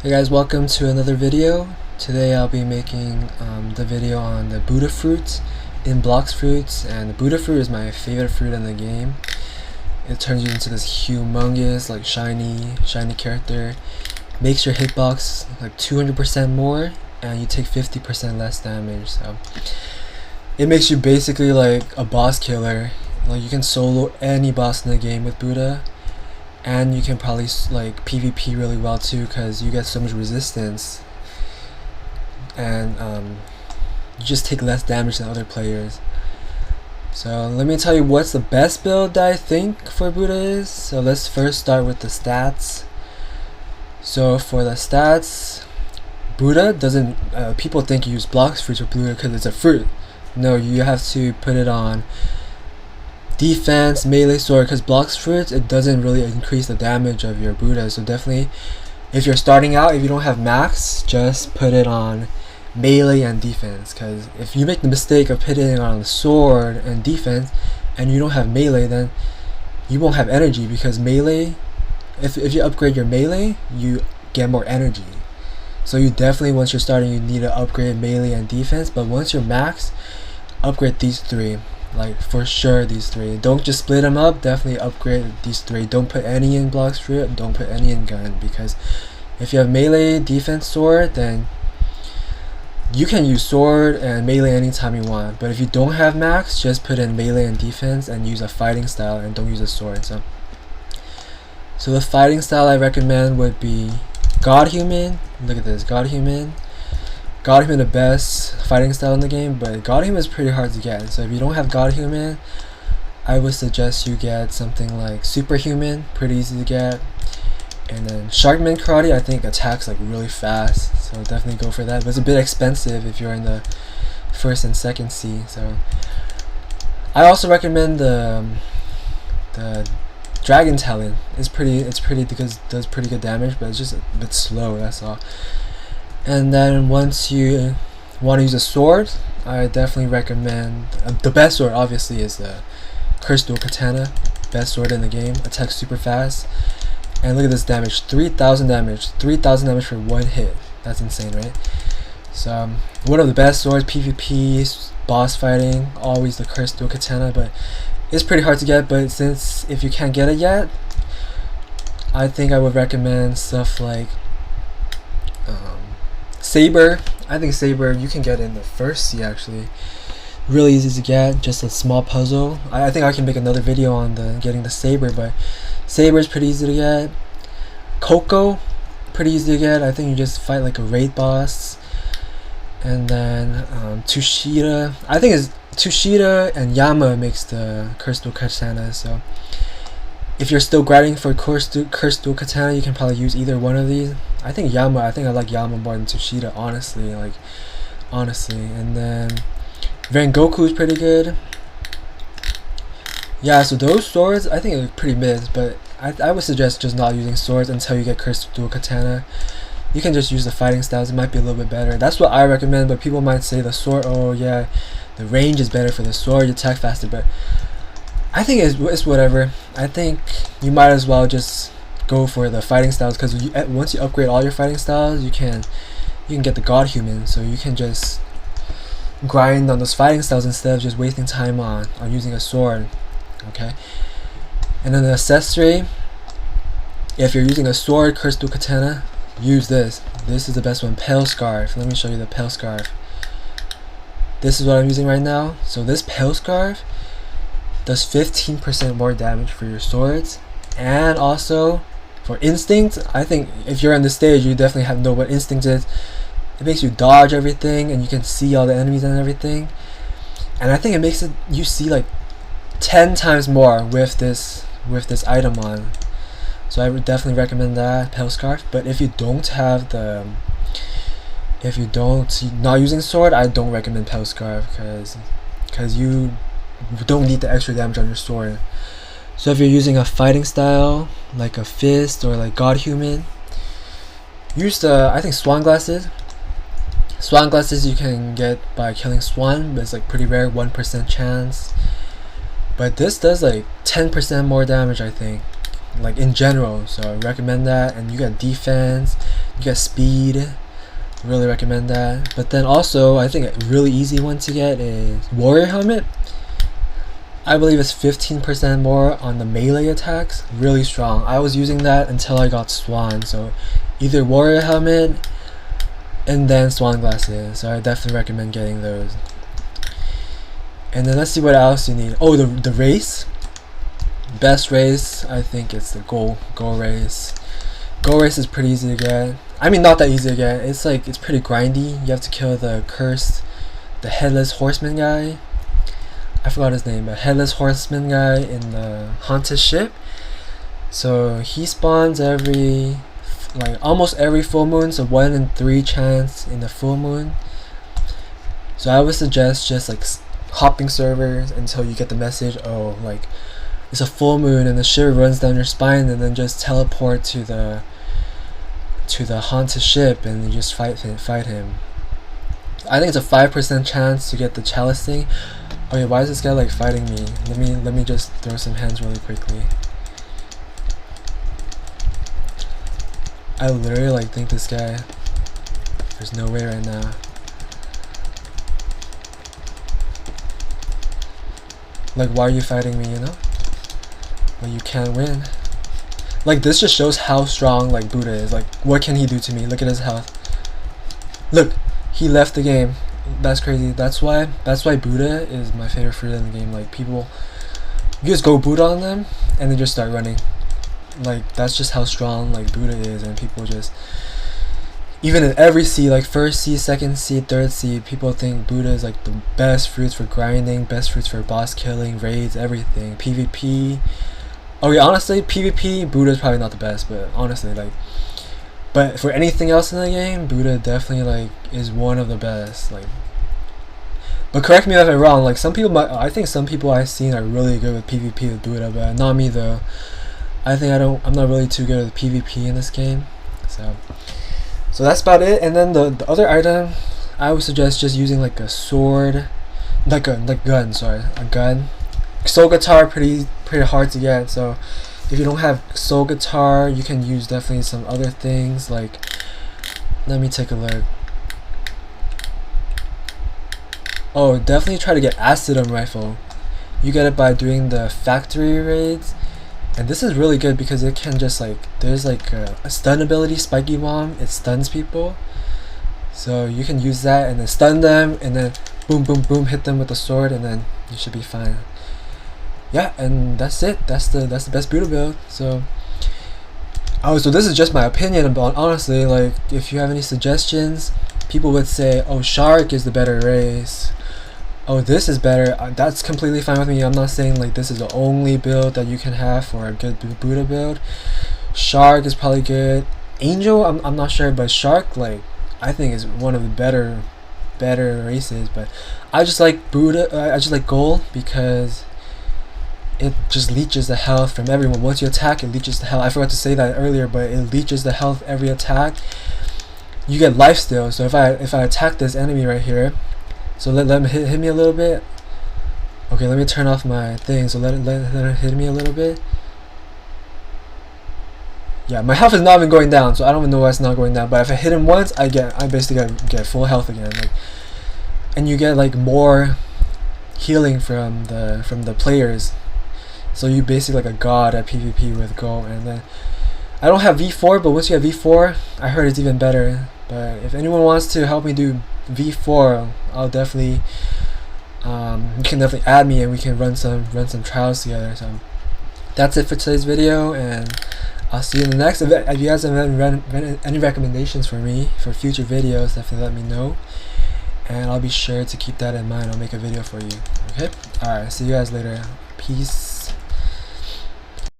Hey guys, welcome to another video. Today I'll be making the video on the Buddha fruit in Blox fruits, and the Buddha fruit is my favorite fruit in the game. It turns you into this humongous, like shiny character. Makes your hitbox like 200% more, and you take 50% less damage. So it makes you basically like a boss killer. Like you can solo any boss in the game with Buddha. And you can probably like PvP really well too, because you get so much resistance, and you just take less damage than other players. So let me tell you what's the best build that I think for Buddha is. So let's first start with the stats. So for the stats, Buddha doesn't. People think you use Blox fruits for Buddha because it's a fruit. No, you have to put it on defense, melee, sword, because Blox fruits, it doesn't really increase the damage of your Buddha. So definitely, if you're starting out, if you don't have max, just put it on melee and defense, because if you make the mistake of putting it on sword and defense and you don't have melee, then you won't have energy, because melee, if you upgrade your melee, you get more energy. So you definitely, once you're starting, you need to upgrade melee and defense, but once you're max, upgrade these three. Like for sure, these three. Don't just split them up. Definitely upgrade these three. Don't put any in Blox fruit. Don't put any in gun, because if you have melee, defense, sword, then you can use sword and melee anytime you want. But if you don't have max, just put in melee and defense and use a fighting style, and don't use a sword. So the fighting style I recommend would be God Human. Look at this, God Human. God Human, the best fighting style in the game, but God Human is pretty hard to get. So if you don't have God Human, I would suggest you get something like Superhuman, pretty easy to get. And then Sharkman Karate, I think attacks like really fast, so definitely go for that. But it's a bit expensive if you're in the first and second C. So I also recommend the Dragon Talon. It's pretty because it does pretty good damage, but it's just a bit slow. That's all. And then once you want to use a sword, I definitely recommend the best sword obviously is the Crystal Katana. Best sword in the game, attacks super fast, and look at this damage, 3,000 damage, 3,000 damage for one hit. That's insane, right? So one of the best swords, PvP, boss fighting, always the Crystal Katana, but it's pretty hard to get. But since if you can't get it yet, I think I would recommend stuff like Saber. I think Saber you can get in the first C actually. Really easy to get, just a small puzzle. I think I can make another video on getting the Saber, but Saber is pretty easy to get. Coco, pretty easy to get. I think you just fight like a raid boss. And then Tushita. I think it's Tushita and Yama makes the Crystal Katana. So if you're still grinding for Crystal Katana, you can probably use either one of these. I think I like Yama more than Tushita, honestly. And then Rengoku is pretty good. Yeah, so those swords, I think are pretty mid, but I would suggest just not using swords until you get Crystal Katana. You can just use the fighting styles, it might be a little bit better. That's what I recommend, but people might say the sword, oh yeah, the range is better for the sword, you attack faster, but I think it's whatever. I think you might as well just go for the fighting styles, because once you upgrade all your fighting styles, you can get the God Human, so you can just grind on those fighting styles instead of just wasting time on using a sword. Okay, and then the accessory, if you're using a sword, Crystal Katana, use this. This is the best one, Pale Scarf. Let me show you the Pale Scarf. This is what I'm using right now. So this Pale Scarf does 15% more damage for your swords, and also for instinct. I think if you're on this stage, you definitely know what instinct is. It makes you dodge everything, and you can see all the enemies and everything. And I think it makes you see like 10 times more with this item on. So I would definitely recommend that Pale Scarf. But if you don't have not using sword, I don't recommend Pale Scarf, because you don't need the extra damage on your sword. So if you're using a fighting style like a fist or like God Human, use the, I think, Swan Glasses. Swan Glasses you can get by killing Swan, but it's like pretty rare, 1% chance. But this does like 10% more damage, I think, like in general. So I recommend that, and you get defense, You get speed. Really recommend that. But then also, I think a really easy one to get is Warrior Helmet. I believe it's 15% more on the melee attacks. Really strong. I was using that until I got Swan. So either Warrior Helmet and then Swan Glasses. So I definitely recommend getting those. And then let's see what else you need. Oh, the race. Best race, I think it's the goal race. Goal race is pretty easy to get. I mean, not that easy to get. It's like, it's pretty grindy. You have to kill the headless horseman guy. I forgot his name, but headless horseman guy in the haunted ship. So he spawns every, like almost every full moon. So 1 in 3 chance in the full moon. So I would suggest just like hopping servers until you get the message, oh, like it's a full moon and the shiver runs down your spine, and then just teleport to the haunted ship and you just fight him. I think it's a 5% chance to get the chalice thing. Okay, why is this guy like fighting me? Let me just throw some hands really quickly. I literally like think this guy, there's no way right now. Like, why are you fighting me, you know? Well, you can't win. Like, this just shows how strong like Buddha is. Like, what can he do to me? Look at his health. Look, he left the game. That's crazy. That's why Buddha is my favorite fruit in the game. Like, people, you just go Buddha on them and they just start running. Like, that's just how strong like Buddha is, and people just, even in every seed, like first seed, second seed, third seed, people think Buddha is like the best fruits for grinding, best fruits for boss killing, raids, everything. PvP. Okay, honestly, PvP, Buddha is probably not the best, but honestly, like, but for anything else in the game, Buddha definitely like is one of the best. Like, but correct me if I'm wrong. Like, some people I think some people I've seen are really good with PvP with Buddha, but not me though. I think I'm not really too good with PvP in this game. So that's about it. And then the other item, I would suggest just using like a sword, a gun. Soul guitar pretty hard to get. So if you don't have soul guitar, you can use definitely some other things. Like, let me take a look. Oh, definitely try to get Acidum rifle. You get it by doing the factory raids. And this is really good because it can just like, there's like a stun ability, spiky bomb. It stuns people, so you can use that and then stun them, and then boom boom boom, hit them with the sword, and then you should be fine. Yeah, and that's it. That's the best Buddha build. So so this is just my opinion about, honestly, like, if you have any suggestions, people would say, oh, Shark is the better race. Oh, this is better. That's completely fine with me. I'm not saying like this is the only build that you can have for a good Buddha build. Shark is probably good. Angel, I'm not sure, but Shark, like, I think is one of the better races. But I just like Buddha. I just like Gold because it just leeches the health from everyone. Once you attack, it leeches the health. I forgot to say that earlier, but it leeches the health every attack. You get life steal. So if I attack this enemy right here. So let him hit me a little bit. Okay, let me turn off my thing. So let him hit me a little bit. Yeah, my health is not even going down, so I don't even know why it's not going down. But if I hit him once, I basically get full health again. Like, and you get like more healing from the players. So you basically like a god at PvP with Go. And then I don't have V4, but once you have V4, I heard it's even better. But if anyone wants to help me do V4, I'll definitely you can definitely add me and we can run some trials together. So that's it for today's video, and I'll see you in the next. If you guys have any recommendations for me for future videos, definitely let me know, and I'll be sure to keep that in mind. I'll make a video for you. Okay, alright, see you guys later. Peace.